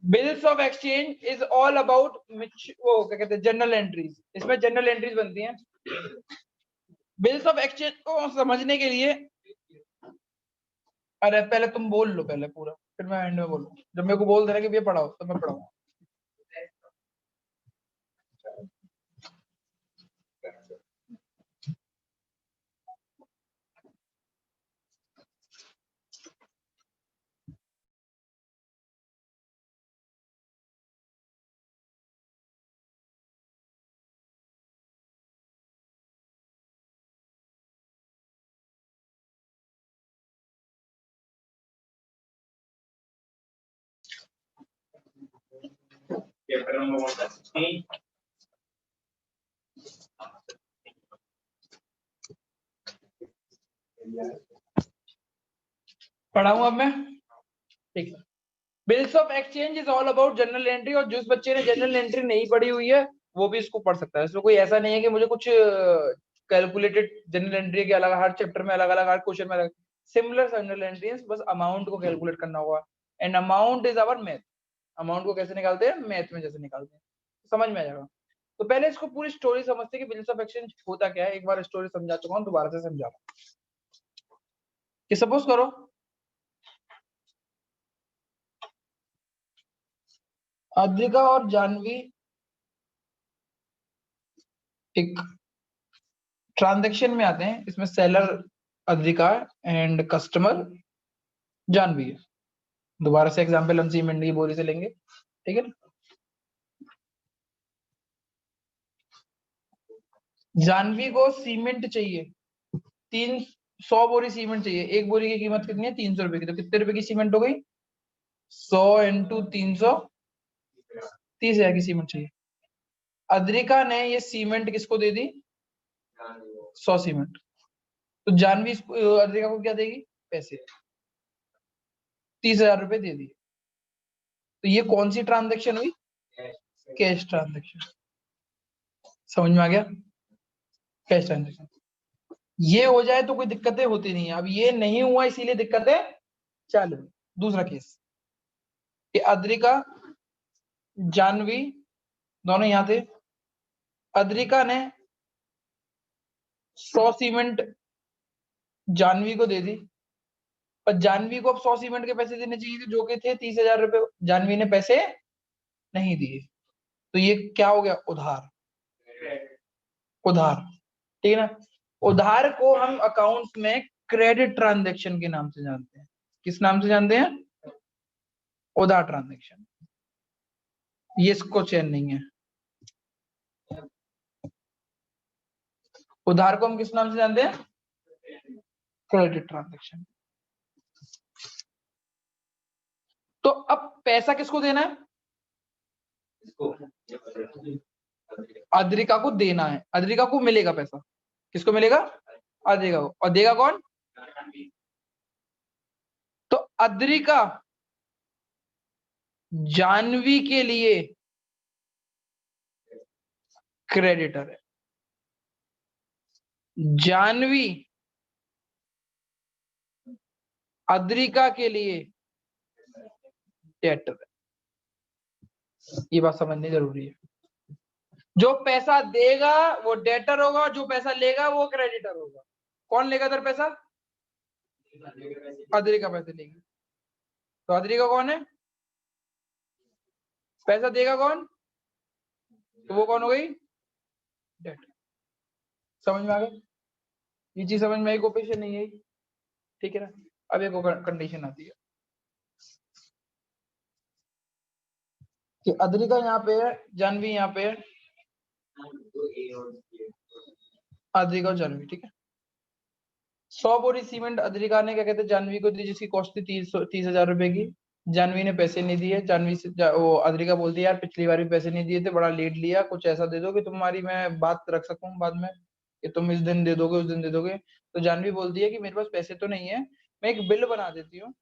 Bills of exchange is all about वो क्या कहते हैं जनरल एंट्रीज, इसमें जनरल एंट्रीज बनती हैं। बिल्स ऑफ एक्सचेंज को समझने के लिए, अरे पहले तुम बोल लो पहले पूरा, फिर मैं एंड में बोलूँ। जब मेरे को बोल देना कि ये पढ़ाओ तो मैं पढ़ाऊंगा। पढ़ाऊं अब मैं, ठीक है। Bills of exchange is all about general entry, और जिस बच्चे ने जनरल एंट्री नहीं पढ़ी हुई है वो भी इसको पढ़ सकता है। इसमें कोई ऐसा नहीं है कि मुझे कुछ कैलकुलेटेड जनरल एंट्री के अलग, हर चैप्टर में अलग अलग, हर क्वेश्चन में अलग, सिमिलर जनरल एंट्री, बस अमाउंट को कैलकुलेट करना होगा। And amount is our math. Amount को कैसे निकालते हैं, मैथ में जैसे निकालते हैं, समझ में आ जाएगा। तो पहले इसको पूरी स्टोरी समझते हैं कि बिल्स ऑफ एक्सचेंज होता क्या है। एक बार स्टोरी समझा चुका हूँ, दोबारा से समझा रहा हूं। कि सपोज करो अद्रिका और जानवी एक ट्रांजैक्शन में आते हैं। इसमें seller Adrika and customer Janvi है। दोबारा से एग्जांपल हम सीमेंट की बोरी से लेंगे, ठीक है ना। जानवी को सीमेंट चाहिए, 300 बोरी सीमेंट चाहिए। एक बोरी की कीमत कितनी है, 300 रुपए की। तो कितने रुपए की सीमेंट हो गई, 100 इंटू 300, 30,000 की सीमेंट चाहिए। अद्रिका ने ये सीमेंट किसको दे दी, 100 सीमेंट। तो जानवी अद्रिका को क्या देगी, पैसे, 30,000 रुपए दे दिए। तो ये कौन सी ट्रांजेक्शन हुई, कैश ट्रांजेक्शन। समझ में आ गया, कैश ट्रांजेक्शन। ये हो जाए तो कोई दिक्कतें होती नहीं है। अब ये नहीं हुआ इसीलिए दिक्कतें चालू। दूसरा केस कि अद्रिका जानवी दोनों यहां थे। अद्रिका ने 100 सीमेंट जानवी को दे दी, पर जानवी को अब 100 सीमेंट के पैसे देने चाहिए थे, जो कि थे 30,000 रुपए। जानवी ने पैसे नहीं दिए, तो ये क्या हो गया, उधार। उधार, ठीक है ना। उधार को हम अकाउंट्स में क्रेडिट ट्रांजैक्शन के नाम से जानते हैं। किस नाम से जानते हैं, उधार ट्रांजैक्शन। ये इसको चैन नहीं है। उधार को हम किस नाम से जानते हैं, क्रेडिट ट्रांजैक्शन। तो अब पैसा किसको देना है, अद्रिका को देना है। अद्रिका को मिलेगा पैसा, किसको मिलेगा, अद्रिका को। और देगा कौन, तो अद्रिका जानवी के लिए क्रेडिटर है, जानवी अद्रिका के लिए डेटर है। ये बात समझनी जरूरी है। जो पैसा देगा वो डेटर होगा, जो पैसा लेगा वो क्रेडिटर होगा। कौन लेगा इधर पैसा, अद्रिका पैसे लेगी। तो अद्रिका कौन है, पैसा देगा कौन, तो वो कौन हो गई, डेटर। समझ में आ गया, ये चीज समझ में आई, कोऑपरेशन नहीं है, ठीक है ना। अब एक कंडीशन आती है कि अद्रिका यहाँ पे है, जानवी यहाँ पे है, अद्रिका और जानवी, ठीक है। 100 बोरी सीमेंट अद्रिका ने क्या कहते हैं जानवी को दी, जिसकी कॉस्ट थी 30,000 रुपए की। जानवी ने पैसे नहीं दिए। जानवी से वो अद्रिका बोलती है, यार पिछली बार भी पैसे नहीं दिए थे, बड़ा लेट लिया, कुछ ऐसा दे दो कि तुम्हारी मैं बात रख सकूं बाद में, कि तुम इस दिन दे दोगे, उस दिन दे दोगे। तो जानवी बोलती है कि मेरे पास पैसे तो नहीं है, मैं एक बिल बना देती हूँ।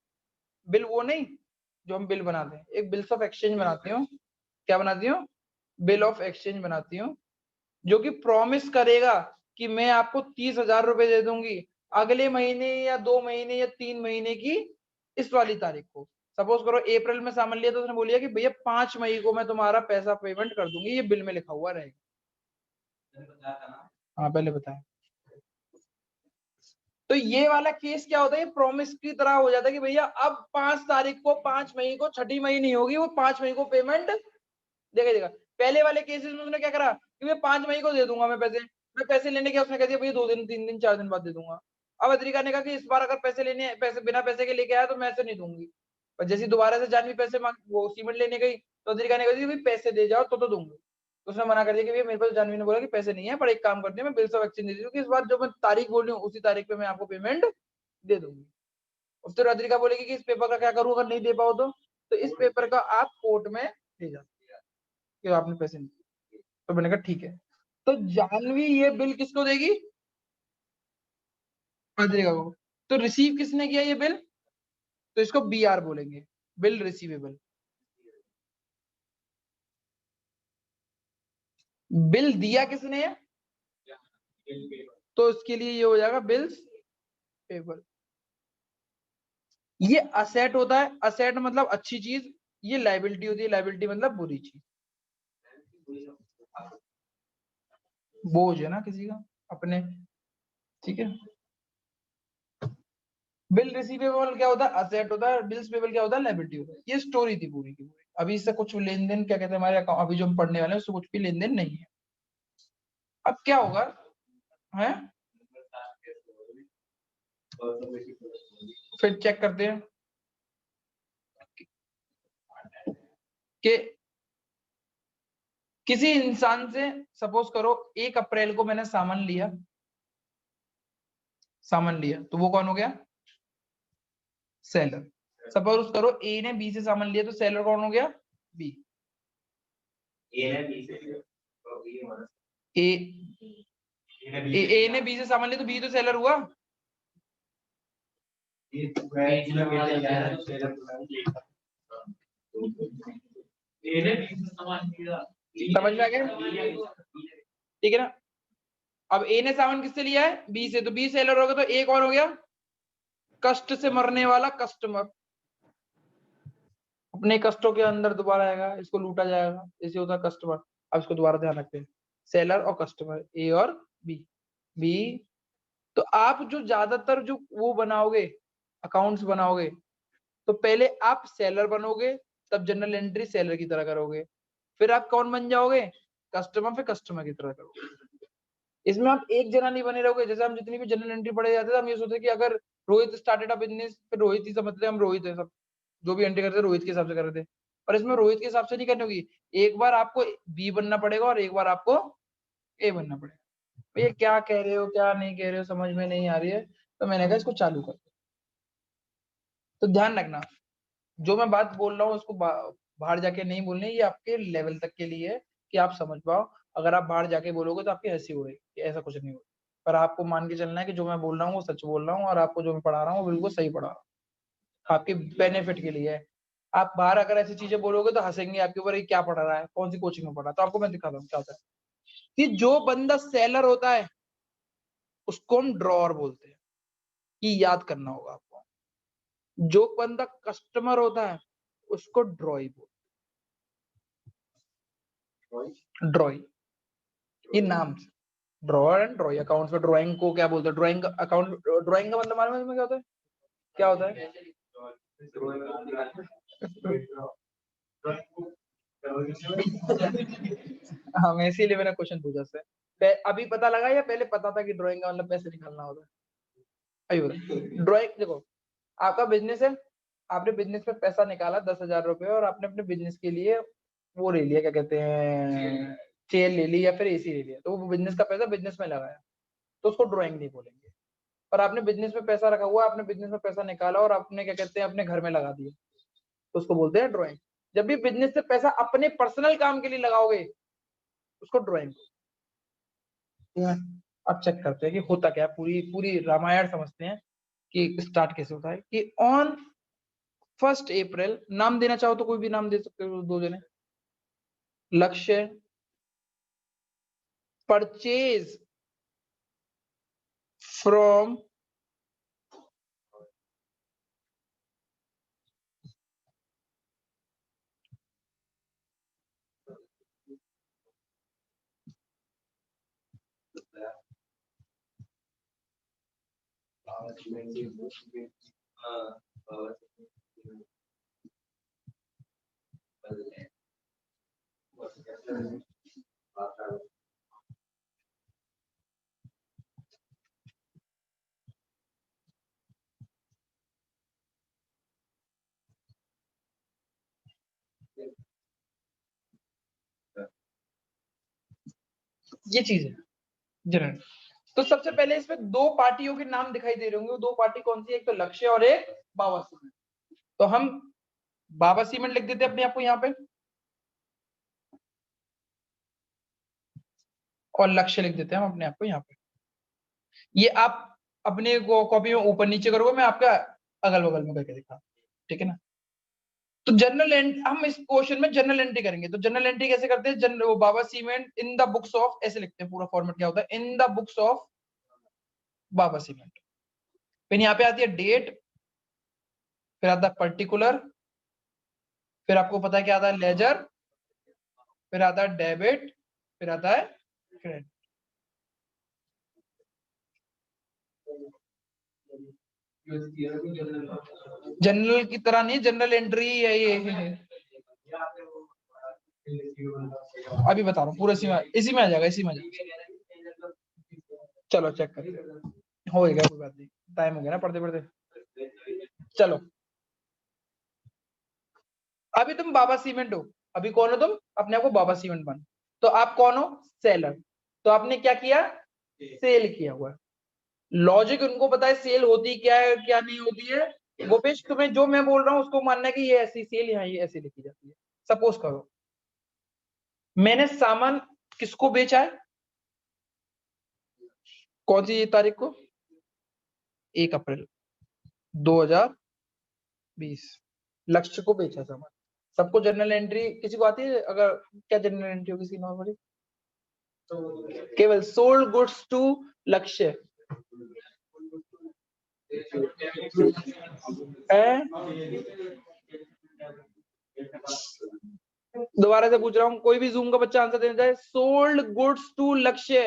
बिल वो नहीं जो हम बिल बनाते हैं, एक बिल्स ऑफ एक्सचेंज बनाती हूँ। क्या बनाती हूँ, बिल ऑफ एक्सचेंज बनाती हूँ, जो कि प्रॉमिस करेगा कि मैं आपको 30,000 रुपए दे दूंगी अगले महीने या 2 महीने या 3 महीने की इस वाली तारीख को। सपोज करो अप्रैल में सामान लिया तो उसने बोलिया कि भैया 5 मई को मैं तुम्हारा पैसा पेमेंट कर दूंगी, ये बिल में लिखा हुआ रहेगा। हाँ पहले बताया। तो ये वाला केस क्या होता है, ये प्रॉमिस की तरह हो जाता है कि भैया अब 5 तारीख को 5 मई को छठी मई नहीं होगी, वो 5 मई को पेमेंट देगा। पहले वाले केसेस में उसने क्या करा कि मैं 5 मई को दे दूंगा मैं पैसे लेने के, उसने कह दिया भैया 2 दिन 3 दिन 4 दिन बाद दे दूंगा। अब अद्रिका ने कहा कि इस बार अगर पैसे बिना पैसे के लेके आया तो मैं ऐसे नहीं दूंगी। पर जैसे दोबारा से जानवी पैसे मांग वो सीमेंट लेने गई तो अद्रिका ने कहा पैसे दे जाओ तो दूंगी। तो उसने मना कर दिया कि भैया मेरे पास, जानवी ने बोला कि पैसे नहीं है, पर एक काम करती हूँ मैं बिल्स ऑफ एक्सचेंज दे दूंगी, इस बार जो मैं तारीख बोल रही हूँ उसी तारीख पे मैं आपको पेमेंट दे दूंगी। और फिर अद्रिका बोलेगी कि इस पेपर का क्या करूँ अगर नहीं दे पाओ तो इस पेपर का आप कोर्ट में ले जाओ कि आपने पैसे नहीं दिए। तो मैंने कहा ठीक है। तो जानवी ये बिल किसको देगी, अद्रिका को। तो रिसीव किसने किया ये बिल, तो इसको BR बोलेंगे, बिल रिसीवेबल। बिल दिया किसने है, तो इसके लिए ये हो जाएगा बिल्स पेबल। ये असेट होता है, असेट मतलब अच्छी चीज, ये लाइबिलिटी होती है, लाइबिलिटी मतलब बुरी चीज। बोझ है ना किसी का अपने, ठीक है। बिल रिसीवेबल क्या होता है, असेट होता है, बिल्स पेबल क्या होता है, लायबिलिटी होता है। ये स्टोरी थी पूरी की पूरी। अभी इससे कुछ लेन देन क्या कहते हैं हमारे अकाउंट, अभी जो हम पढ़ने वाले हैं उससे कुछ भी लेन देन नहीं है। अब क्या होगा है, फिर चेक करते हैं कि किसी इंसान से सपोज करो 1 अप्रैल को मैंने सामान लिया तो वो कौन हो गया, सेलर। सपोज करो ए ने बी से सामान लिया तो सेलर कौन हो गया, बी। ए ए ने बी से सामान लिया तो बी तो सेलर हुआ। समझ में आ गया, ठीक है ना। अब ए ने सामान किससे लिया है, बी से, तो बी सेलर होगा तो ए कौन हो गया, कष्ट से मरने वाला कस्टमर। अपने कष्टों के अंदर दोबारा आएगा, इसको लूटा जाएगा, इसे होता है कस्टमर। अब इसको दोबारा ध्यान रखते हैं, सेलर और कस्टमर, ए और बी। बी, तो आप जो ज्यादातर जो वो बनाओगे, अकाउंट्स बनाओगे, तो पहले आप सेलर बनोगे, तब जनरल एंट्री सेलर की तरह करोगे, फिर आप कौन बन जाओगे, कस्टमर, फिर कस्टमर की तरह करोगे। इसमें आप एक जना नहीं बने रहोगे। जैसे हम जितनी भी जनरल एंट्री पढ़े जाते थे हम ये सोचते कि अगर रोहित स्टार्टेड अ बिजनेस, फिर रोहित ही समझते हम रोहित है, सब जो भी एंट्री करते रोहित के हिसाब से कर रहे थे। पर इसमें रोहित के हिसाब से नहीं करनी होगी, एक बार आपको बी बनना पड़ेगा और एक बार आपको ए बनना पड़ेगा। भैया क्या कह रहे हो क्या नहीं कह रहे हो समझ में नहीं आ रही है, तो मैंने कहा इसको चालू कर। तो ध्यान रखना, जो मैं बात बोल रहा हूँ उसको बाहर जाके नहीं बोलनी, ये आपके लेवल तक के लिए है कि आप समझ पाओ। अगर आप बाहर जाके बोलोगे तो आपकी हंसी उड़ेगी, ऐसा कुछ नहीं होगा। पर आपको मान के चलना है कि जो मैं बोल रहा हूँ वो सच बोल रहा हूँ, और आपको जो मैं पढ़ा रहा हूँ वो बिल्कुल सही पढ़ा रहा हूँ, आपके बेनिफिट के लिए है। आप बाहर अगर ऐसी चीजें बोलोगे तो हंसेंगे आपके ऊपर, ये क्या पढ़ा रहा है, कौन सी कोचिंग में पढ़ा। तो आपको मैं दिखाता हूँ क्या होता है कि जो बंदा सेलर होता है उसको हम ड्रॉअर बोलते हैं, ये याद करना होगा आपको। जो बंदा कस्टमर होता है उसको ड्रॉई बोलते हैं, ड्रॉई, ये नाम से। ड्रॉअर एंड ड्रॉई, अकाउंट्स में ड्राइंग को क्या बोलते हैं, ड्राइंग अकाउंट, ड्राइंग का मतलब मालूम है इसमें क्या होता है, हाँ मैं इसीलिए मैंने क्वेश्चन पूछा से। अभी पता लगा या पहले पता था कि ड्राइंग का मतलब पैसे निकालना होता है। अभी ड्राइंग देखो, आपका बिजनेस है, आपने बिजनेस में पैसा निकाला 10,000 रुपए, और आपने अपने बिजनेस के लिए वो ले लिया, क्या कहते हैं, चेयर ले ली या फिर AC ले लिया, तो वो बिजनेस का पैसा बिजनेस में लगाया, तो उसको ड्राइंग नहीं बोलेंगे। पर आपने बिजनेस में पैसा रखा हुआ, आपने बिजनेस में पैसा निकाला और आपने क्या कहते हैं अपने घर में लगा दिया, तो उसको बोलते हैं ड्राइंग। जब भी बिजनेस से पैसा अपने पर्सनल काम के लिए लगाओगे उसको ड्राइंग। अब चेक करते हैं कि होता क्या है, पूरी पूरी रामायण समझते हैं कि स्टार्ट कैसे होता है। कि ऑन 1 अप्रैल, नाम देना चाहो तो कोई भी नाम दे सकते हो, 2 जने। लक्ष्य, परचेज फ्रॉम ये चीज है जनरल। तो सबसे पहले इसमें दो पार्टियों के नाम दिखाई दे रहे होंगे, वो दो पार्टी कौन सी है, एक तो लक्ष्य और एक बाबा सीमेंट। तो हम बाबा सीमेंट लिख देते हैं अपने आप को यहाँ पे, और लक्ष्य लिख देते हैं हम अपने आप को यहाँ पे। ये आप अपने कॉपी में ऊपर नीचे करोगे, मैं आपका अगल बगल में करके दिखा, ठीक है ना। तो जनरल हम इस क्वेश्चन में जनरल एंट्री करेंगे। तो जनरल एंट्री कैसे करते हैं, general Baba cement in the books of, ऐसे लिखते हैं, पूरा फॉर्मेट क्या होता है, इन the books of Baba cement. फिर यहाँ पे आती है डेट, फिर आता है पर्टिकुलर, फिर आपको पता है क्या आता है, लेजर, फिर आता है डेबिट, फिर आता है क्रेडिट। जनरल की तरह नहीं, जनरल एंट्री है ये। अभी बता रहा हूँ, पूरा इसी में आ जाएगा, इसी में आ जाएगा। चलो चेक करते हैं, हो गया, कोई बात नहीं, टाइम हो गया ना पढ़ते पढ़ते। चलो अभी तुम बाबा सीमेंट हो, अभी कौन हो तुम, अपने आप को बाबा सीमेंट मान। तो आप कौन हो, सेलर। तो आपने क्या किया, सेल किया हुआ है। लॉजिक उनको पता है सेल होती क्या है क्या नहीं होती है। गोपेश तुम्हें जो मैं बोल रहा हूँ उसको मानना है कि ये ऐसी सेल यहाँ ये ऐसी लिखी जाती है। सपोज करो मैंने सामान किसको बेचा है, कौन सी तारीख को, 1 अप्रैल 2020, लक्ष्य को बेचा सामान। सबको जर्नल एंट्री किसी को आती है, अगर क्या जर्नल एंट्री होगी किसी नॉर्मली, केवल सोल्ड गुड्स टू लक्ष्य दोबारा से पूछ रहा हूँ, कोई भी जूम का बच्चा आंसर देना चाहे, सोल्ड गुड्स टू लक्ष्य।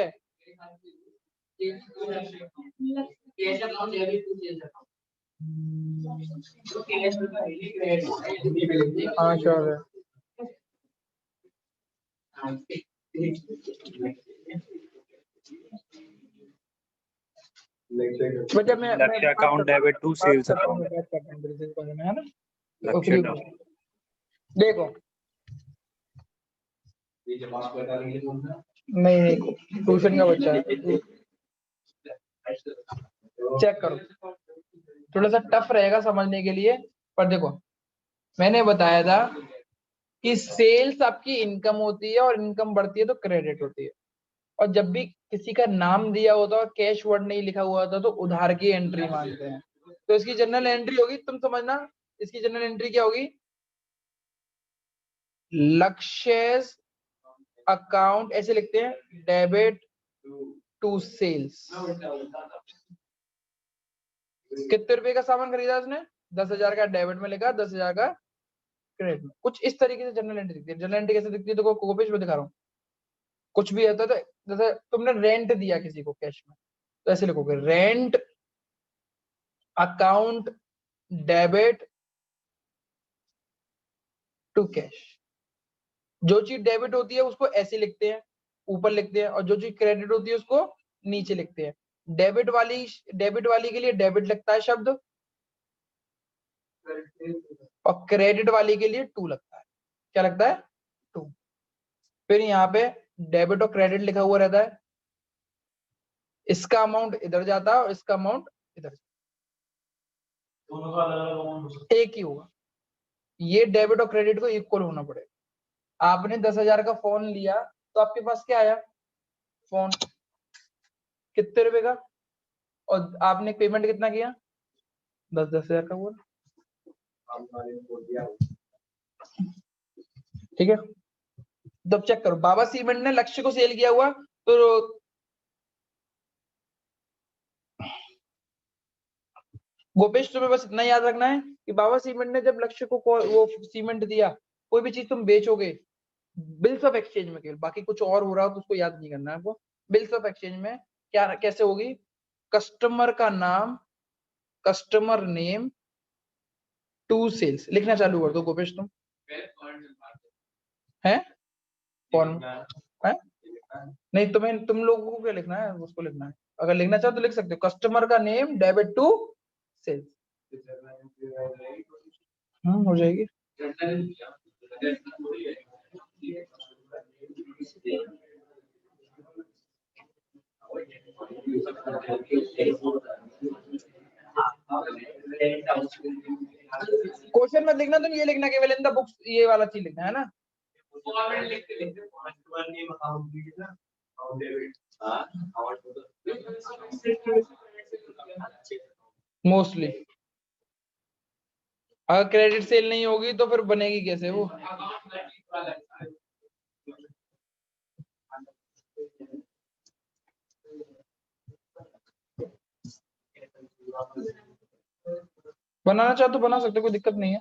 हाँ श्योर है। बच्चा मैं Lakshya account debit to sales account, है ना। लक्ष्य देखो नहीं ट्यूशन का बच्चा है, चेक करो, थोड़ा सा टफ रहेगा समझने के लिए, पर देखो मैंने बताया था कि सेल्स आपकी इनकम होती है, और इनकम बढ़ती है तो क्रेडिट होती है। और जब भी किसी का नाम दिया होता है और कैश वर्ड नहीं लिखा हुआ होता तो उधार की एंट्री मांगते हैं। तो इसकी जनरल एंट्री होगी, तुम समझना, इसकी जनरल एंट्री क्या होगी, लक्ष्य अकाउंट ऐसे लिखते हैं, डेबिट टू सेल्स। कितने रुपए का सामान खरीदा उसने, 10,000 का, डेबिट में लिखा, 10,000 का क्रेडिट में। कुछ इस तरीके से जनरल एंट्री दिखती है। जनरल एंट्री कैसे दिखती है, तो कोपेश में दिखा रहा हूँ। कुछ भी होता है तो जैसे तुमने रेंट दिया किसी को कैश में, तो ऐसे लिखोगे, rent account debit to cash. जो चीज डेबिट होती है उसको ऐसे लिखते हैं, ऊपर लिखते हैं, और जो चीज क्रेडिट होती है उसको नीचे लिखते हैं। डेबिट वाली के लिए डेबिट लगता है शब्द, और क्रेडिट वाली के लिए टू लगता है। क्या लगता है, टू। फिर यहाँ पे डेबिट और क्रेडिट लिखा हुआ रहता है, इसका अमाउंट इधर जाता है और इसका अमाउंट इधर जाता है, एक ही होगा। ये डेबिट और क्रेडिट को इक्वल होना पड़ेगा। आपने 10,000 का फोन लिया तो आपके पास क्या आया, फोन कितने रुपए का, और आपने पेमेंट कितना किया, 10,000 का हुआ, ठीक है। तब चेक करो, बाबा सीमेंट ने लक्ष्य को सेल किया हुआ, तो गोपेश तुम्हें बस इतना याद रखना है कि बाबा सीमेंट ने जब लक्ष्य को वो सीमेंट दिया, कोई भी चीज तुम बेचोगे बिल्स ऑफ एक्सचेंज में, केवल बाकी कुछ और हो रहा हो तो उसको याद नहीं करना है आपको। बिल्स ऑफ एक्सचेंज में क्या कैसे होगी, कस्टमर का नाम कस्टमर नेम टू सेल्स। लिखना चालू कर दो गोपेश तुम। है कौन है? नहीं तुम्हें, तुम लोगों को क्या लिखना है, उसको लिखना है। अगर लिखना चाहो तो लिख सकते हो, कस्टमर का नेम डेबिट टू सेल्स। हो जाएगी। क्वेश्चन मत लिखना तुम, ये लिखना केवल इन द बुक्स, ये वाला चीज लिखना है ना। मोस्टली अगर क्रेडिट सेल नहीं होगी तो फिर बनेगी कैसे वो? बनाना चाहो तो बना सकते, कोई दिक्कत नहीं है।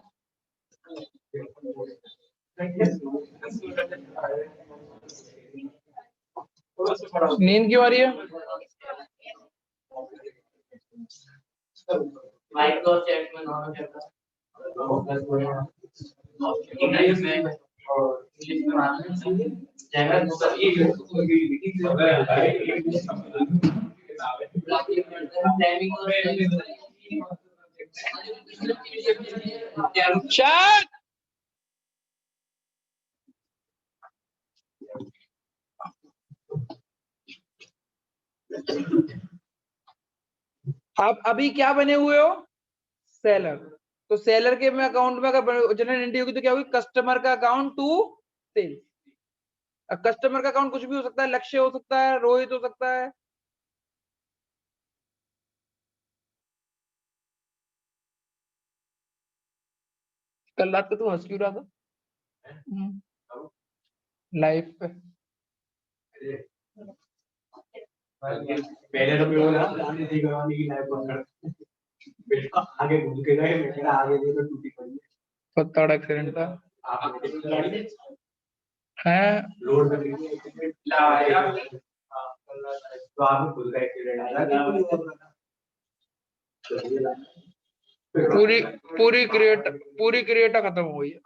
नींद क्यों आ रही है? शायद आप अभी क्या बने हुए हो? सेलर। तो सेलर के में अकाउंट में अगर जनरल एंट्री होगी तो क्या होगी? कस्टमर का अकाउंट टू सेल्स। कस्टमर का अकाउंट कुछ भी हो सकता है, लक्ष्य हो सकता है, रोहित हो सकता है। कल रात को तू हंस क्यों रहा था? लाइफ पे पहले तो मैं बोला आगे से करवाने की लाइफ पकड़ बेटा आगे घूम के गए, मेरा आगे देखो टूटी पड़ी बहुत तगड़ा एक्सीडेंट था। है। है रोड पे लाया तो आप खुद का एक्सीडेंट आया। पूरी क्रिएटा खत्म हो गई है।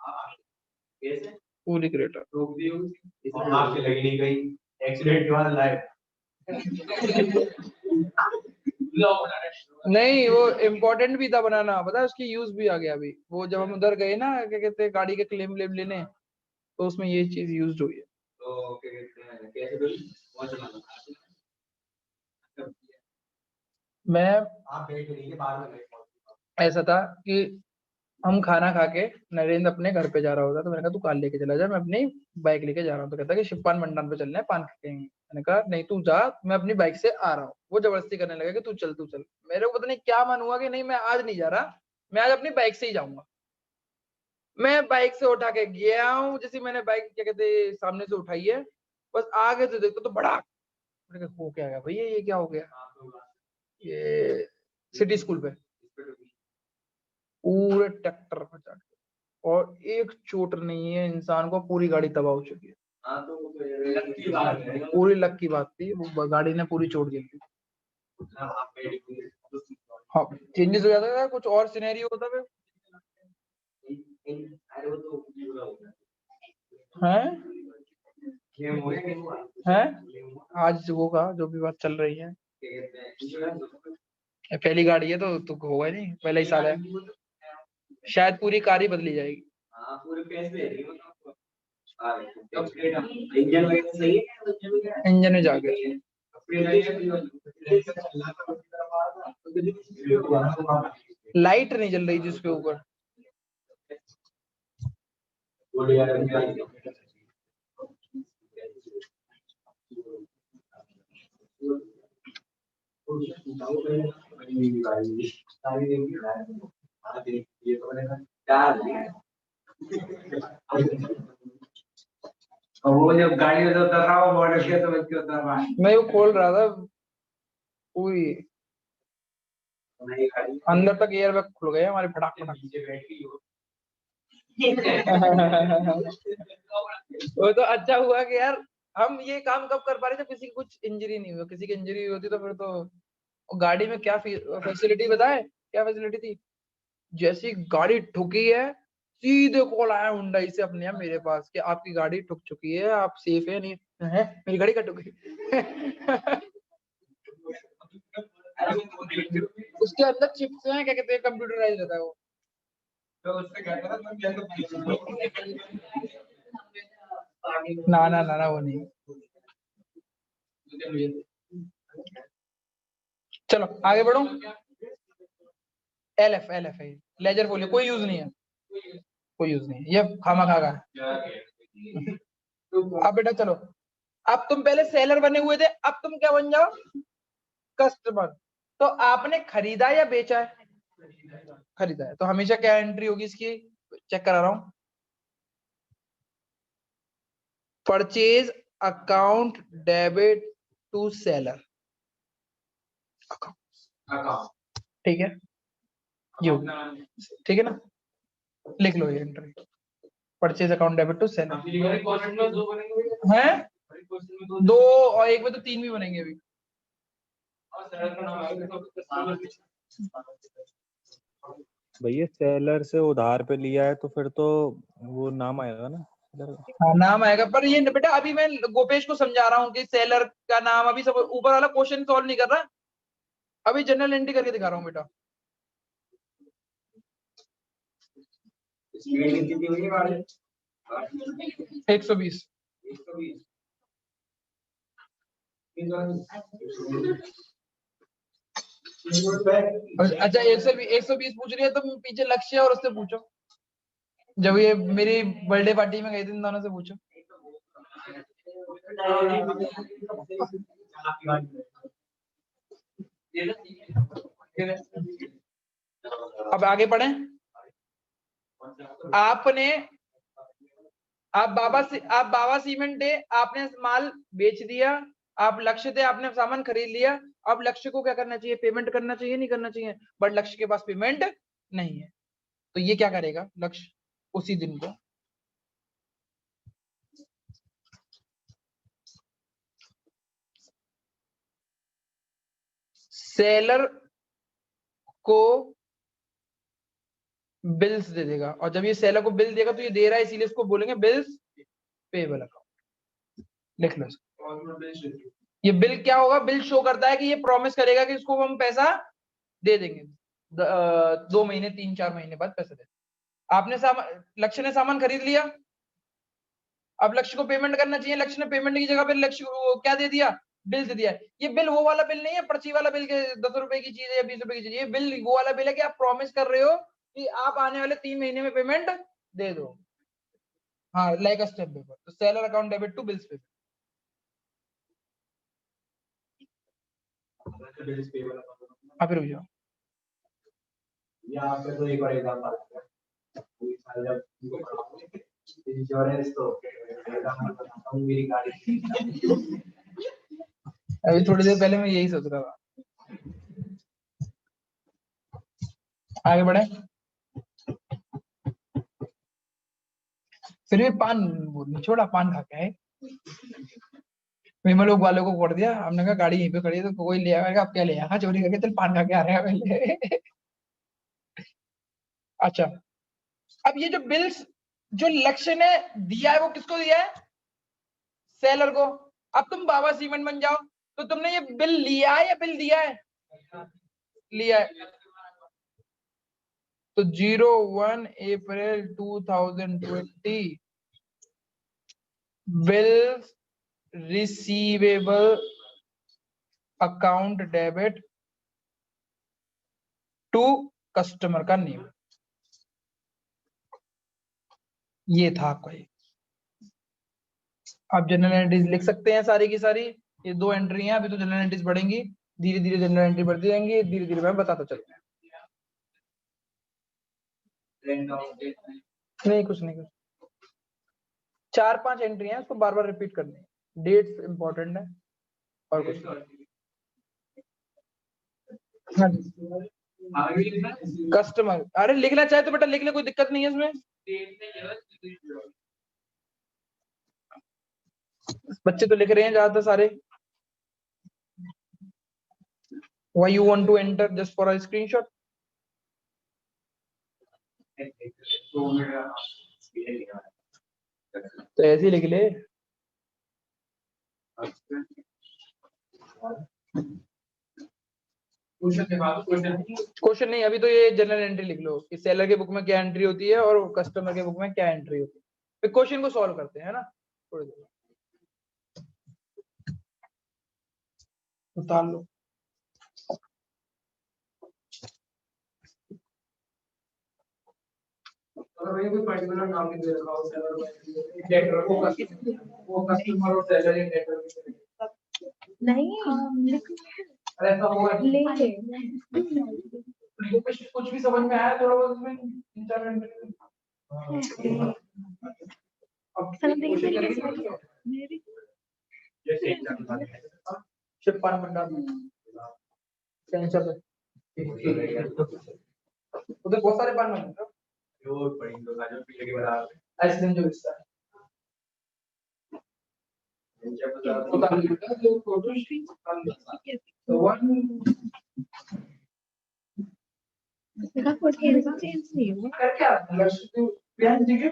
पूरी क्रिएटा रोक दी होगी और आपसे लगी नहीं गई एक्सीडेंट के बाद लाइफ नहीं, वो इम्पोर्टेंट भी था बनाना, पता है उसकी यूज भी आ गया अभी। वो जब हम उधर गए ना, क्या कहते हैं, गाड़ी के क्लेम लेम लेने, तो उसमें ये चीज यूज हुई है। तो क्या कहते हैं कैसे मैं आप बैठ लीजिए बाद में ऐसा था कि हम खाना खा के नरेंद्र अपने घर पे जा रहा होता, तो मैंने कहा तू कार लेके चला जा, मैं अपनी बाइक लेके जा रहा हूँ। तो कहता कि शिवपान मंडान पे चलना है, पान खाएंगे। मैंने कहा नहीं तू जा, मैं अपनी बाइक से आ रहा हूँ। वो जबरदस्ती करने लगा कि तू चल तू चल। मेरे को पता नहीं क्या मन हुआ कि नहीं मैं आज नहीं जा रहा, मैं आज अपनी बाइक से ही जाऊंगा। मैं बाइक से उठा के गया हूँ, जैसे मैंने बाइक क्या कहते सामने से उठाई है, बस आगे से देखो तो बड़ा, मैंने कहा हो क्या गया भैया, ये क्या हो गया? ये सिटी स्कूल पे पूरे ट्रैक्टर पर चढ़ के, और एक चोट नहीं है इंसान को, पूरी गाड़ी तबाह हो चुकी है। पूरी लक की बात थी, वो गाड़ी ने पूरी चोट दी थी। हाँ चेंजेस हो जाता था, कुछ और सिनेरियो होता है। हैं आज होगा जो भी बात चल रही है। पहली गाड़ी है तो होगा ही नहीं, पहला ही साल है, शायद पूरी कार ही बदली जाएगी। इंजन में जाके लाइट नहीं जल रही जिसके ऊपर। वो जब गाड़ी में उतर रहा हो बॉर्डर के तो बच्चे उतर रहा है। मैं वो खोल रहा था, पूरी अंदर तक एयर बैग खुल गए हमारे, फटाक फटाक। वो तो अच्छा हुआ कि यार हम ये काम कब कर पा रहे थे, किसी की कुछ इंजरी नहीं हुई। किसी की इंजरी होती तो फिर तो गाड़ी में क्या फैसिलिटी बताए, क्या फैसिलिटी थी? जैसी गाड़ी ठुकी है सीधे कॉल आया हुंडई से अपने यहाँ मेरे पास कि आपकी गाड़ी ठुक चुकी है, आप सेफ है नहीं है? मेरी गाड़ी कट गई। उसके अंदर चिप्स हैं, क्या कहते हैं, कंप्यूटराइज रहता है वो। तो उससे क्या करा ना वो नहीं। चलो आगे बढ़ो। एल एफ है, लेजर फोलियो कोई यूज नहीं है, कोई यूज नहीं है, ये खामा खा है। अब बेटा चलो, अब तुम पहले सेलर बने हुए थे, अब तुम क्या बन जाओ? कस्टमर। तो आपने खरीदा या बेचा है? खरीदा है। तो हमेशा क्या एंट्री होगी इसकी? चेक करा रहा हूं। Purchase account debit to seller account, ठीक है, ये ठीक है ना? लिख लो ये entry, purchase account debit to seller है। दो और एक में तो तीन भी बनेंगे अभी। भैया सेलर से उधार पे लिया है तो फिर तो वो नाम आएगा ना seller का। हाँ नाम आएगा, पर ये बेटा अभी मैं गोपेश को समझा रहा हूँ कि सेलर का नाम, अभी सब ऊपर वाला क्वेश्चन सॉल्व नहीं कर रहा, अभी जनरल एंट्री करके दिखा रहा हूँ बेटा। स्पीड कितनी हुई है? 120। अच्छा 120 पूछ रही है, तो पीछे लक्ष्य और उससे पूछो, जब ये मेरी बर्थडे पार्टी में गए थे इन दोनों से पूछो। अब आगे बढ़े। आप बाबा सीमेंट है, आपने माल बेच दिया, आप लक्ष्य थे, आपने सामान खरीद लिया। अब लक्ष्य को क्या करना चाहिए? पेमेंट करना चाहिए, नहीं करना चाहिए? बट लक्ष्य के पास पेमेंट नहीं है, तो ये क्या करेगा लक्ष्य? उसी दिन को सेलर को बिल्स दे देगा, और जब ये सेलर को बिल देगा तो ये दे रहा है, इसीलिए इसको बोलेंगे बिल्स पेबल अकाउंट। लिख लो इसको। ये बिल क्या होगा? बिल शो करता है कि ये प्रॉमिस करेगा कि इसको हम पैसा दे देंगे 2 महीने 3-4 महीने बाद पैसा दे। आपने लक्ष्य ने सामान खरीद लिया, अब लक्ष्य को पेमेंट करना चाहिए, लक्ष्य ने पेमेंट की जगह पे लक्ष्य को क्या दे दिया? बिल दे दिया। ये बिल वो वाला बिल नहीं है, पर्ची वाला बिल के 10 रुपए की चीज है या 20 रुपए की चीज है। ये बिल वो वाला बिल है कि आप प्रॉमिस कर रहे हो कि आप आने वाले 3 महीने में पेमेंट दे दो। हाँ, लाइक अ स्टेप पेपर। तो seller account debit to bills paper. आप रुक जाओ। यहाँ पे तो एक और एग्जांपल है, इंश्योरेंस तो मेरी गाड़ी। अभी थोड़ी देर पहले मैं यही सोच रहा था। आगे बढ़े। फिर भी पान छोड़ा, पान खा के आए। विमल लोग वालों को कर दिया, हमने कहा गाड़ी यहीं पे खड़ी है तो कोई ले आएगा, आप क्या ले आएगा? चोरी करके चल पान खा के आ रहे हैं पहले। अच्छा, अब ये जो बिल्स जो लक्ष्य ने दिया है वो किसको दिया है? सेलर को। अब तुम बाबा सीमेंट बन जाओ, तो तुमने ये बिल लिया है या बिल दिया है? लिया है। तो 01 April 2020 bills receivable account debit to customer का नेम, ये था आपका। ये आप जनरल एंट्रीज लिख सकते हैं सारी की सारी। ये 2 एंट्री हैं, अभी तो जनरल एंट्रीज बढ़ेंगी, धीरे धीरे जनरल एंट्री बढ़ती जाएंगी, धीरे धीरे मैं बताता चलूंगा। नहीं कुछ नहीं, कुछ 4-5 एंट्री हैं, उसको बार बार रिपीट करनी है, डेट्स इंपॉर्टेंट है और कुछ कस्टमर। अरे लिखना चाहे तो बेटा लिख ले, कोई दिक्कत नहीं है इसमें। बच्चे तो लिख रहे हैं ज्यादातर सारे। Why you want to enter just for a screenshot? तो ऐसे ही लिख ले। क्वेश्चन नहीं, अभी तो ये जनरल एंट्री लिख लो कि सेलर के बुक में क्या एंट्री होती है और कस्टमर के बुक में क्या एंट्री होती है। फिर क्वेश्चन को सॉल्व करते हैं, है ना। थोड़ी देर उतार लो। अगर कोई पर्टिकुलर नाम नहीं दे रखा हो सेलर डेटर वो कस्टमर और सेलर या डेटर नहीं अरे ऐसा होगा ले ले कुछ भी समझ में आया थोड़ा बहुत इसमें 3-4 मिनट अब क्वेश्चन करेंगे जैसे शिप पान मंडा सेंसर पे उधर बहुत सारे पान मंडा जो पड़ी तो गाजर पीले के बराबर आइसक्रीम जो बिकता है उतार लीजिएगा जो फोटो तो वन इसका कोड चेंज नहीं हुआ करके आता है लक्ष्य प्यान जी के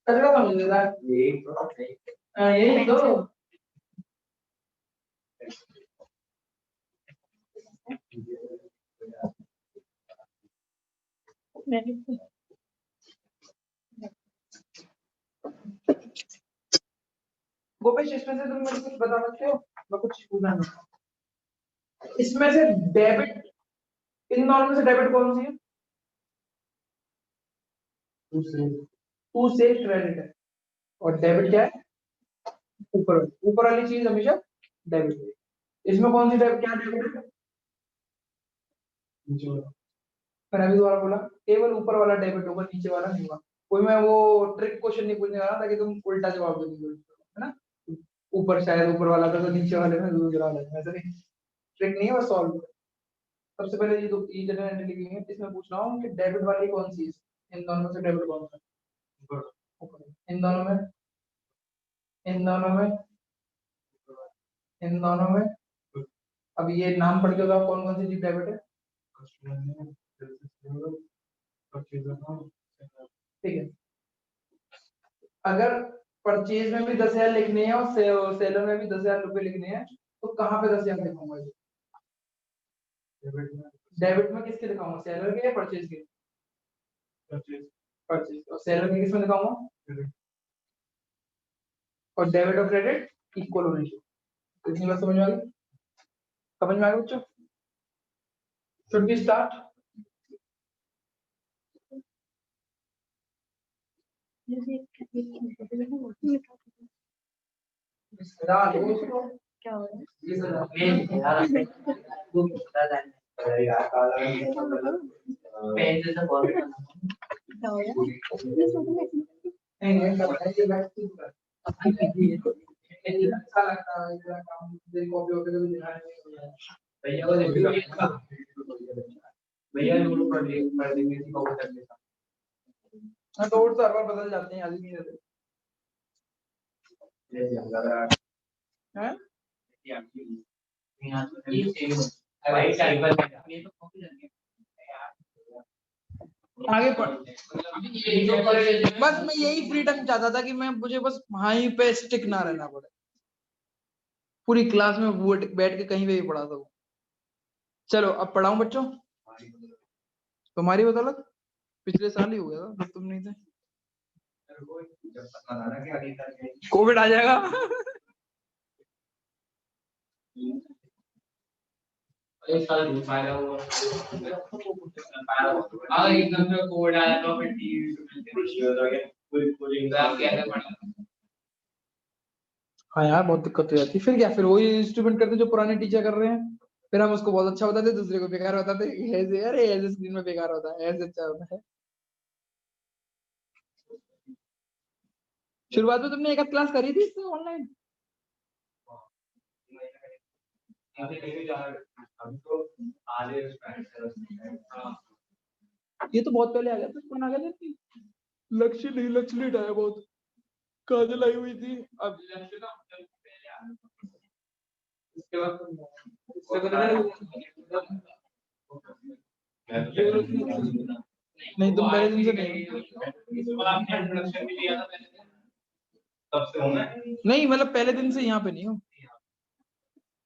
कचरा समझ लेता है यही तो गोपेश इसमें से तुम मुझे कुछ बता सकते हो? मैं कुछ पूछना है इसमें से डेबिट, इन दोनों में से डेबिट कौन सी है? टू से क्रेडिट है और डेबिट क्या है? ऊपर ऊपर वाली चीज हमेशा डेबिट है। इसमें कौन सी डेबिट क्या डेबिट है? मैंने अभी दोबारा बोला केवल ऊपर वाला डेबिट होगा, नीचे वाला नहीं होगा। कोई मैं वो ट्रिक क्वेश्चन नहीं पूछने वाला ताकि तुम उल्टा जवाब दे दोगे, है ना। ऊपर शायद ऊपर वाला था तो नीचे वाले में दूसरा वाला है, ऐसा नहीं। ट्रिक नहीं है, बस सॉल्व। सबसे पहले ये दो ई जनरल एंट्री लिखेंगे, इसमें पूछ रहा हूँ कि डेबिट वाली कौन सी है, इन दोनों में से डेबिट कौन सा है? इन दोनों में, इन दोनों में, इन दोनों में। अब ये नाम पढ़ के बताओ कौन कौन सी चीज डेबिट है। ठीक है, अगर परचेज में भी 10,000 लिखने हैं और सेलर में भी 10,000 रुपए लिखने हैं तो कहाँ पे 10,000 लिखूंगा? डेबिट में किसके लिखाऊंगा, सेलर के या परचेज के? परचेज। और सेलर के किस में लिखाऊंगा? और डेबिट और क्रेडिट इक्वल होने चाहिए। इतनी बात समझ में आ गई? समझ में आ गई बच्चों? Should be start. क्या हो अच्छा लगता है इतना काम दिन कॉपी होके तो भैया लोग पढ़ देंगे इसी को कर लेता हाँ तो और सर्वर बदल जाते हैं, आदमी नहीं रहते हैं। आगे पढ़। बस मैं यही फ्रीडम चाहता था कि मैं मुझे बस वहीं पे स्टिक ना रहना पड़े, पूरी क्लास में बैठ के कहीं पे भी पढ़ा सकूं। चलो अब पढ़ाऊं बच्चों। तुम्हारी बदौलत पिछले साल ही हो गया था जब तुम नहीं थे। कोविड आ जाएगा। एक साल नहीं फायदा हुआ अगर एकदम से कोविड आया तो फिर हाँ यार बहुत दिक्कत हो जाती है। फिर क्या, फिर वही इंस्ट्रूमेंट करते जो पुराने टीचर कर रहे हैं, फिर हम उसको बहुत अच्छा बताते, दूसरे को बेकार बताते। ऐसे अरे ऐसे स्क्रीन में बेकार होता है, ऐसे अच्छा होता है। शुरुआत में तुमने एक आध क्लास करी थी इससे ऑनलाइन? ये तो बहुत पहले आ गया था, कौन आ गया था? लक्ष्य नहीं, लक्ष्य लेट आया बहुत, काजल आई हुई थी। अब इसके बाद नहीं तुम पहले दिन से नहीं हो। इंट्रोडक्शन भी लिया था मैंने, तब से हूं मैं नहीं मतलब पहले दिन से यहाँ पे नहीं हो।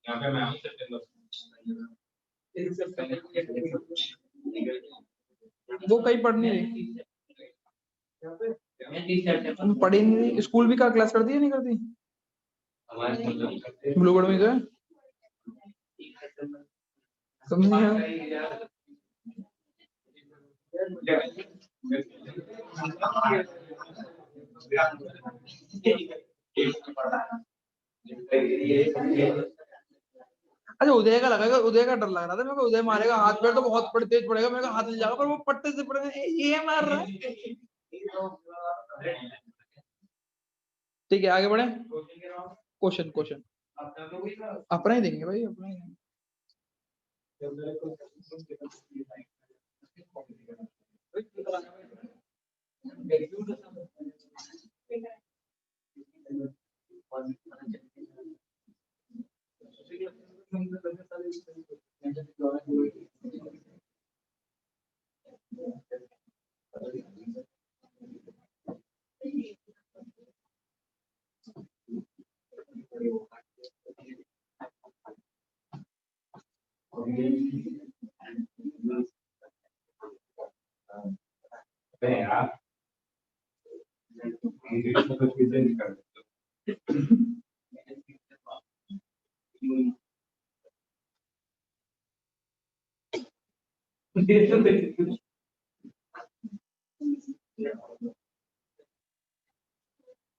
यहाँ पे। मैं हूं सितंबर वो कहीं पढ़ नहीं रही, तुम पढ़ी नहीं रही। स्कूल भी का क्लास करती है नहीं करती? हमारे ब्लू बोर्ड में तो है, समझ नहीं आया। अच्छा उदय का लगा, उदय का डर लग रहा था मेरे को, उदय मारेगा हाथ पैर तो बहुत बड़े तेज पड़ेगा, मेरे को हाथ ले जाएगा, पर वो पट्टे से पड़ेगा, ये मार रहा है। ठीक है आगे बढ़े। क्वेश्चन क्वेश्चन अपना ही देंगे भाई, अपना ही देंगे।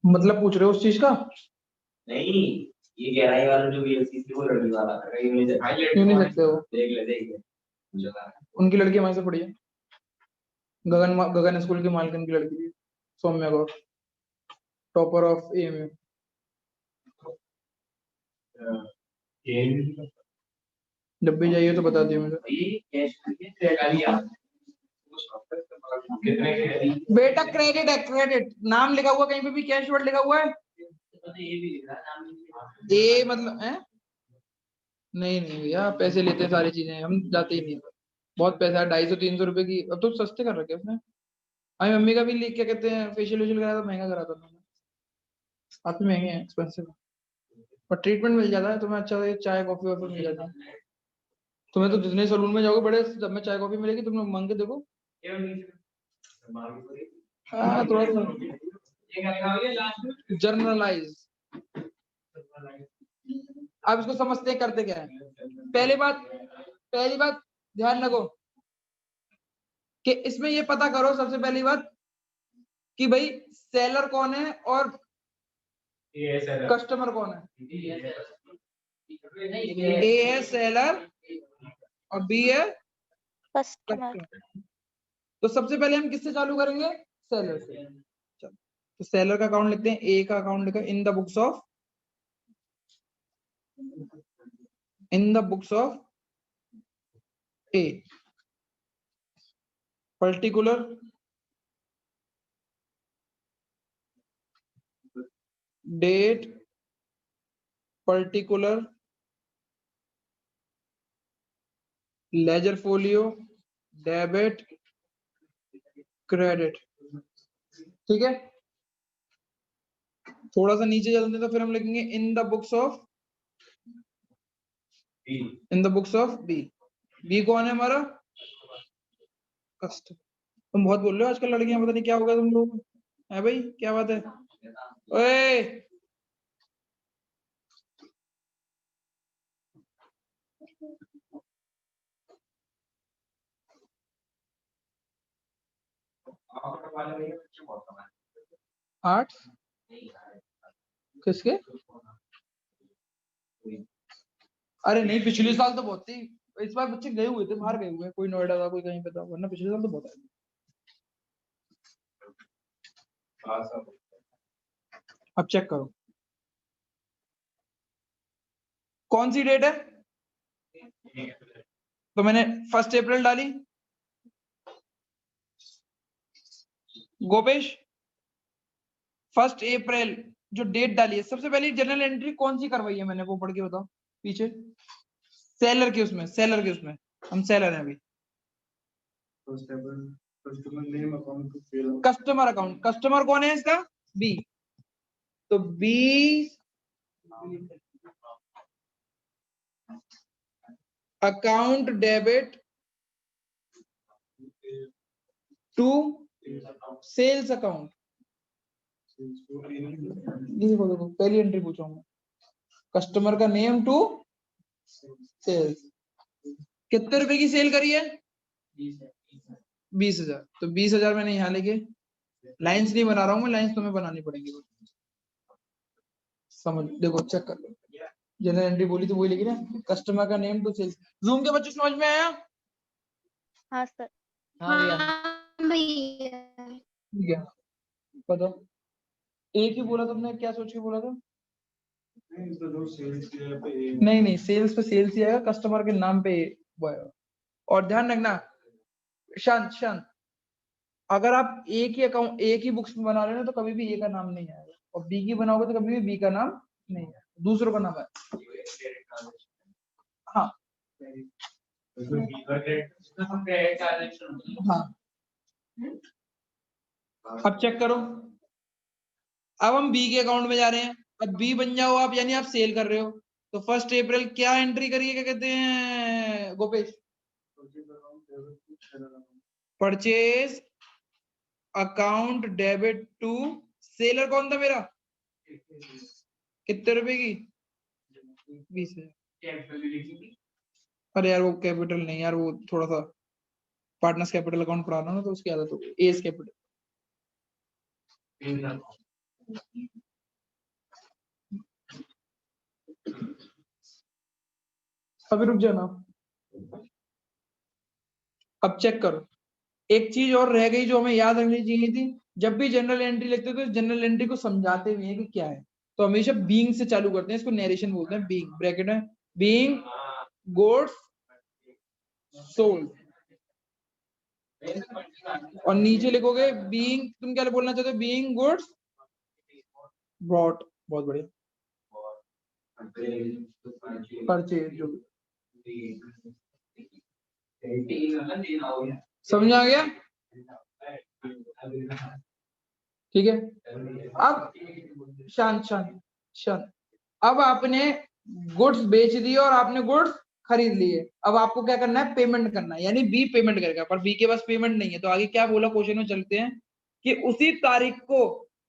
मतलब पूछ रहे हो उस चीज का? नहीं, ये गहराई वाला जो वीएलसीसी वो लड़की वाला था, कहीं क्यों नहीं सकते हो? देख ले उनकी लड़की हमारे से पढ़ी है, गगन स्कूल की मालकिन की लड़की थी, सौम्या गौर, टॉपर ऑफ एएमयू। जब भी जाइए तो बता दियो मुझे। कितने के बेटा क्रेडिट है, क्रेडिट नाम लिखा हुआ कहीं पे भी, कैश वर्ड लिखा हुआ है, ए मतलब है? नहीं नहीं भैया पैसे लेते हैं सारी चीजें, हम जाते ही नहीं। बहुत पैसा है, 250-300 रुपए की, अब तो सस्ते कर रखे उसने। अभी मम्मी का भी ले क्या कहते हैं फेशियल वेशियल कराया तो महंगा करा था मैंने, काफी महंगे हैं, एक्सपेंसिव, पर ट्रीटमेंट मिल जाता है तुम्हें अच्छा, चाय कॉफी वॉफी मिल जाता है तुम्हें। तो जितने सलून में जाओगे बड़े, जब में चाय कॉफी मिलेगी, तुम मांग के देखो। हाँ थोड़ा सा जर्नलाइज। अब इसको समझते हैं करते क्या है। पहली बात ध्यान रखो कि इसमें ये पता करो सबसे पहली बात कि भाई सेलर कौन है और कस्टमर कौन है। ए है सेलर और बी है कस्टमर। तो सबसे पहले हम किससे चालू करेंगे? सेलर से। चलो तो सेलर का अकाउंट लिखते हैं, ए का अकाउंट लिखा in the books of A, particular date, particular ledger folio, debit, credit. ठीक है, थोड़ा सा नीचे चलते तो फिर हम लिखेंगे in the books of B. B कौन है हमारा? कस्टमर। तुम बहुत बोल रहे हो आजकल लड़कियां, पता नहीं क्या होगा तुम लोग है भाई, क्या बात है? ओए आर्ट किसके? अरे नहीं पिछले साल तो बहुत थी, इस बार बच्चे गए हुए थे, बाहर गए हुए हैं, कोई नोएडा था कोई कहीं पे था, वरना पिछले साल तो बहुत आए। अब चेक करो कौन सी डेट है, तो मैंने 1 अप्रैल डाली। गोपेश 1 अप्रैल जो डेट डाली है, सबसे पहले जनरल एंट्री कौन सी करवाई है मैंने, वो पढ़ के बताओ पीछे। सेलर के उसमें हम सेलर हैं अभी। कस्टमर अकाउंट, कस्टमर कौन है इसका? बी। तो B account debit to sales account. देखो देखो पहली एंट्री पूछूंगा, कस्टमर का नेम टू सेल्स। कितने रुपए की सेल करी है? 20,000। तो 20,000 मैंने यहाँ लिखे, लाइंस नहीं बना रहा हूँ मैं, लाइंस तुम्हें बनानी पड़ेंगी। समझ, देखो चेक कर लो, जनरल एंट्री बोली तो वही लिखी ना, कस्टमर का नेम टू सेल्स। जूम के बच्चों समझ में आया? हाँ सर। हाँ भैया भैया ठीक है, बताओ। एक ही बोला तुमने, क्या सोच के बोला था? नहीं नहीं, सेल्स पे सेल्स ही आएगा, कस्टमर के नाम पे वो आएगा। और ध्यान रखना, शांत शांत, अगर आप एक ही अकाउंट एक ही बुक्स में बना रहे हो तो कभी भी ए का नाम नहीं आएगा, और बी की बनाओगे तो कभी भी बी का नाम नहीं आएगा, दूसरों का नाम है। हाँ हाँ, अब चेक करो, अब हम बी के अकाउंट में जा रहे हैं। अब बी बन जाओ आप, यानी आप सेल कर रहे हो, तो 1 अप्रैल क्या एंट्री करिए, क्या कहते हैं Gopesh? Purchase account debit to seller. कौन था मेरा? कितने रुपए की? 20,000। अरे यार वो कैपिटल नहीं यार, वो थोड़ा सा पार्टनर्स कैपिटल अकाउंट पढ़ाना ना, तो उसकी आदत हो गई। S capital. अभी रुक जाना, अब चेक करो। एक चीज और रह गई जो हमें याद रखनी चाहिए थी, जब भी जनरल एंट्री लिखते हैं तो जनरल एंट्री को समझाते हुए कि क्या है, तो हमेशा बीइंग से चालू करते हैं, इसको नरेशन बोलते हैं। बीइंग ब्रैकेट है, बीइंग गुड्स सोल्ड, और नीचे लिखोगे बीइंग, तुम क्या बोलना चाहते हो? Being goods brought. बहुत बढ़िया, परचेज जो भी। समझ आ गया? ठीक है, अब शांत शांत शांत, अब आपने गुड्स बेच दिए और आपने गुड्स खरीद लिए, अब आपको क्या करना है? पेमेंट करना है, यानी बी पेमेंट करेगा, पर बी के पास पेमेंट नहीं है। तो आगे क्या बोला क्वेश्चन में, चलते हैं कि उसी तारीख को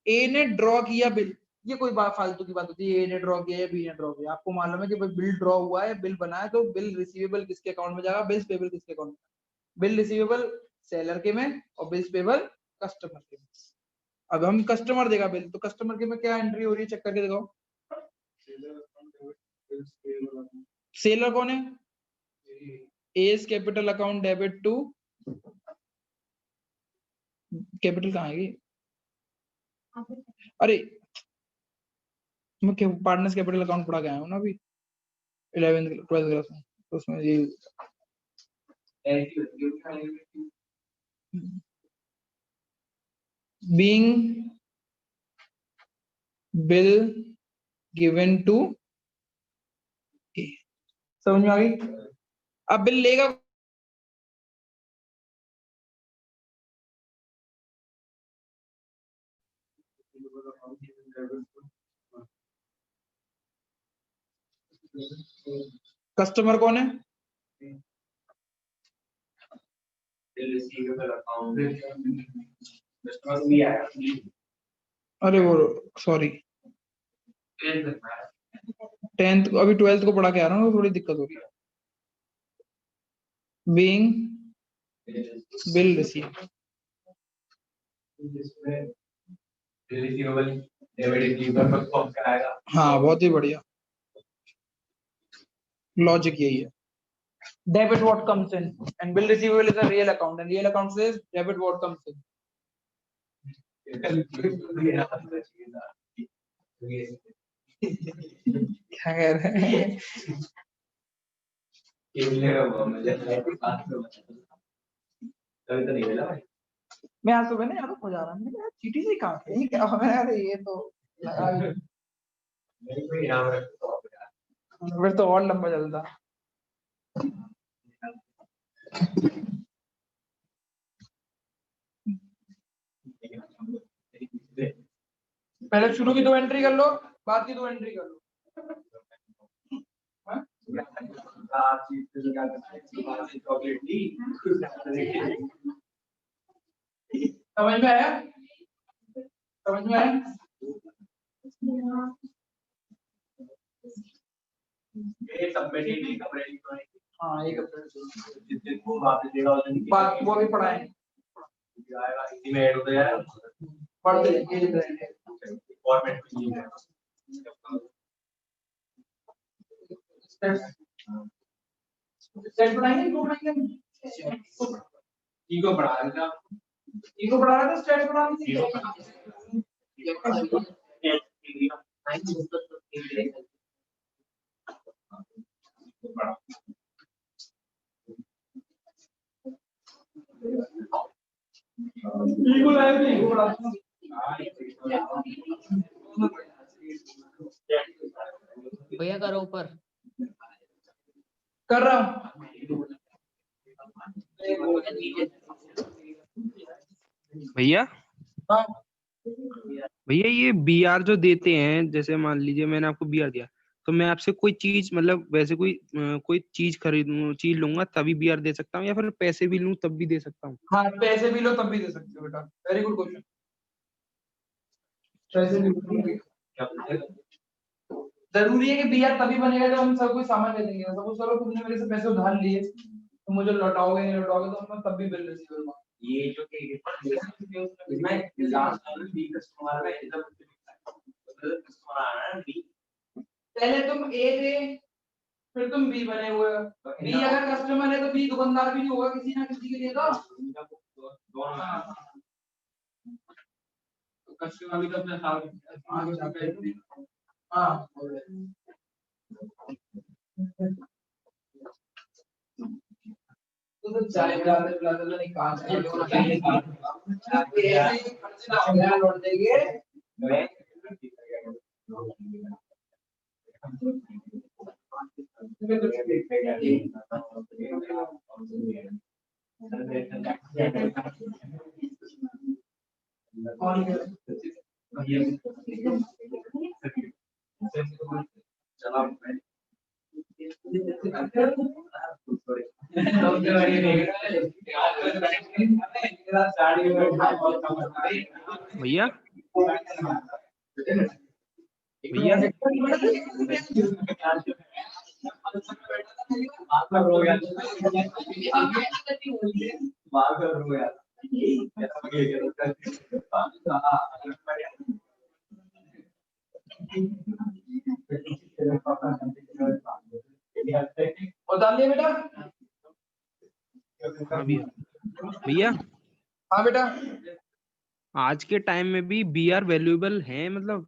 ए ने ड्रॉ किया बिल। ये कोई बात फालतू की बात होती है, ए ने ड्रॉ किया या बी ने ड्रॉ किया? आपको मालूम है कि भाई बिल ड्रॉ हुआ है, बिल बना है, तो बिल रिसीवेबल किसके अकाउंट में जाएगा? बिल्स पेबल किसके अकाउंट में? बिल रिसीवेबल सेलर के में, और बिल्स पेबल कस्टमर के में। अब हम कस्टमर देगा बिल, तो कस्टमर के में क्या एंट्री हो रही है, चेक करके दिखाओ। सेलर कौन है? S capital account debit to, capital कहाँ है? अरे मैं पार्टनर्स कैपिटल अकाउंट पढ़ा के आया हूँ ना अभी 11th 12th क्लास में, तो उसमें ये being bill given to A। समझ में आ गई? अब बिल लेगा कस्टमर कौन है? अरे वो सॉरी, 10th अभी 12th को पढ़ा के आ रहा हूँ, थोड़ी दिक्कत हो रही है। बीइंग बिल रिसीव, हाँ बहुत ही बढ़िया, लॉजिक यही है। Debit what comes in and bill receivable is a real account and real account says debit what comes in। क्या कह रहे हैं? मैं आज सुबह ना यार हो जा रहा हूँ, मैंने चीटी से कहा था, ये क्या हो रहा है? ये तो लगा भी फिर तो और लंबा चलता। पहले शुरू की 2 एंट्री कर लो, बाद की 2 एंट्री कर लो। हाँ? चॉकलेट ली समझ में आया? समझ में आया? ये सब में डेली कपड़े हाँ, एक जिस दिन वो वापस देगा उस दिन बात वो भी पढ़ाएंगे, आएगा, इसी में ऐड हो गया पढ़ते ये लिख रहे हैं। फॉर्मेट में ये है सेट पढ़ाएंगे, दो पढ़ाएंगे। इको बढ़ाएगा इनको पढ़ा रहा था, स्टेट पढ़ा रही इनको लाया भी इनको पढ़ा भैया करो ऊपर। कर रहा हूँ। भैया हाँ, भैया ये बीआर जो देते हैं, जैसे मान लीजिए मैंने आपको बीआर दिया, तो मैं आपसे कोई चीज मतलब वैसे कोई चीज खरीदूं, चीज लूंगा तभी बीआर दे सकता हूँ, या फिर पैसे भी लूं तब भी दे सकता हूँ? हाँ, पैसे भी लो तब भी दे सकते हो बेटा। Very good question. पैसे भी जरूरी है कि बीआर तभी बनेगा जब हम सब कोई सामान ले देंगे। सपोज करो तुमने मेरे से पैसे उधार लिए, तो मुझे लौटाओगे नहीं लौटाओगे तो मैं तब भी बिल रिसीव करूंगा। ये जो मैं लास्ट टाइम भी कस्टमर का एकदम कस्टमर आ रहा है बी पहले तुम ए थे, फिर तुम बी बने हुए हो। बी अगर कस्टमर है तो बी दुकानदार भी नहीं होगा किसी ना किसी के लिए। तो कस्टमर भी तो अपने साथ आगे जाके हाँ तो चाय पिलाते पिलाते तो नहीं कहाँ से खर्चे ना हो गया लौट देंगे। भैया भैया उतार लिया बेटा। हाँ भैया। भैया हाँ बेटा। आज के टाइम में भी बीआर वैल्यूएबल है, मतलब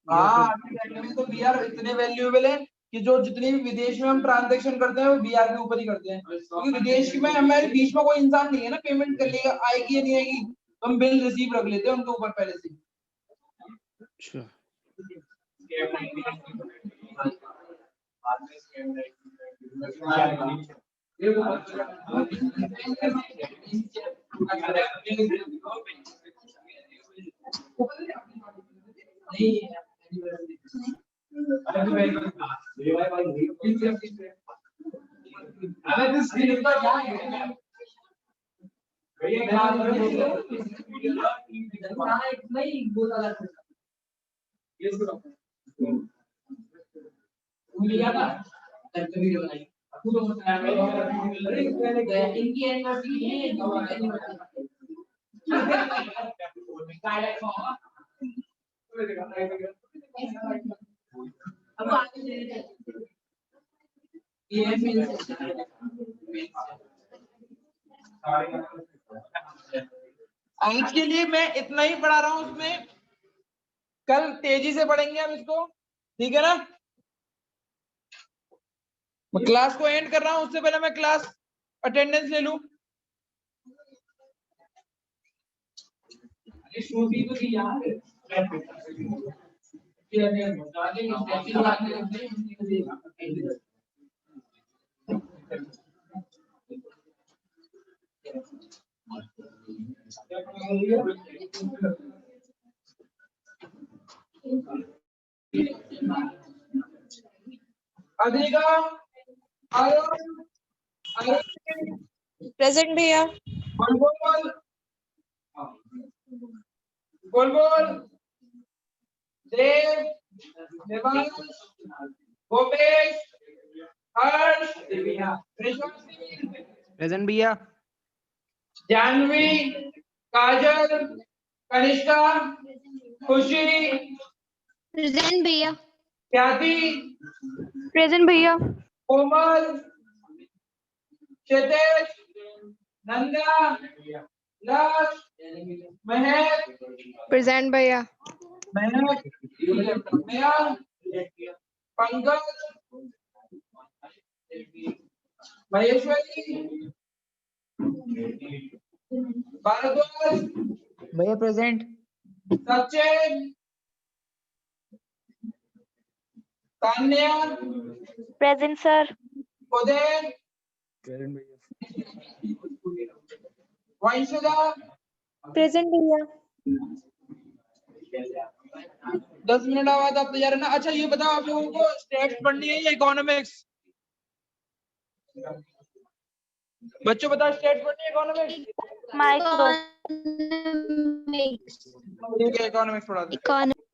हाँ, आज के टाइम में तो बीआर इतने वैल्यूएबल है कि जो जितनी भी विदेश में हम ट्रांजैक्शन करते हैं वो बीआर के ऊपर ही करते हैं, क्योंकि विदेश में हमारे बीच में कोई इंसान नहीं है ना पेमेंट कर लेगा, आएगी या नहीं आएगी तो हम बिल रिसीव रख लेते हैं उनके ऊपर पहले से। अच्छा आज के लिए मैं इतना ही पढ़ा रहा हूँ, उसमें कल तेजी से पढ़ेंगे हम इसको, ठीक है ना। मैं क्लास को एंड कर रहा हूँ, उससे पहले मैं क्लास अटेंडेंस ले लूं। अद्रिका, आयुष, आयुष, प्रेजेंट भैया। बोल बोल बोल, देव, देवांश, गोपेश, हर्ष, ऋषभ, प्रेजेंट भैया। जानवी, काजल, कनिष्का, खुशी, प्रेजेंट भैया। ख्याति, प्रेजेंट भैया। कोमल, क्षितिज, नंदा, लक्ष, महक, प्रेजेंट भैया। महक, मयंक, पंकज, महेश्वरी, भारद्वाज, भैया present. Sachin, Tanya, present sir. Uday, present भैया। वंशिदा, प्रेजेंट भैया। 10 मिनट बाद आप तैयार है ना। अच्छा ये बताओ आप लोगों को स्टैट्स पढ़नी है या इकोनॉमिक्स? बच्चों बताओ स्टैट्स पढ़नी है इकोनॉमिक्स? माइक्रो। ठीक है इकोनॉमिक्स पढ़ा दो। इकोनॉमिक्स।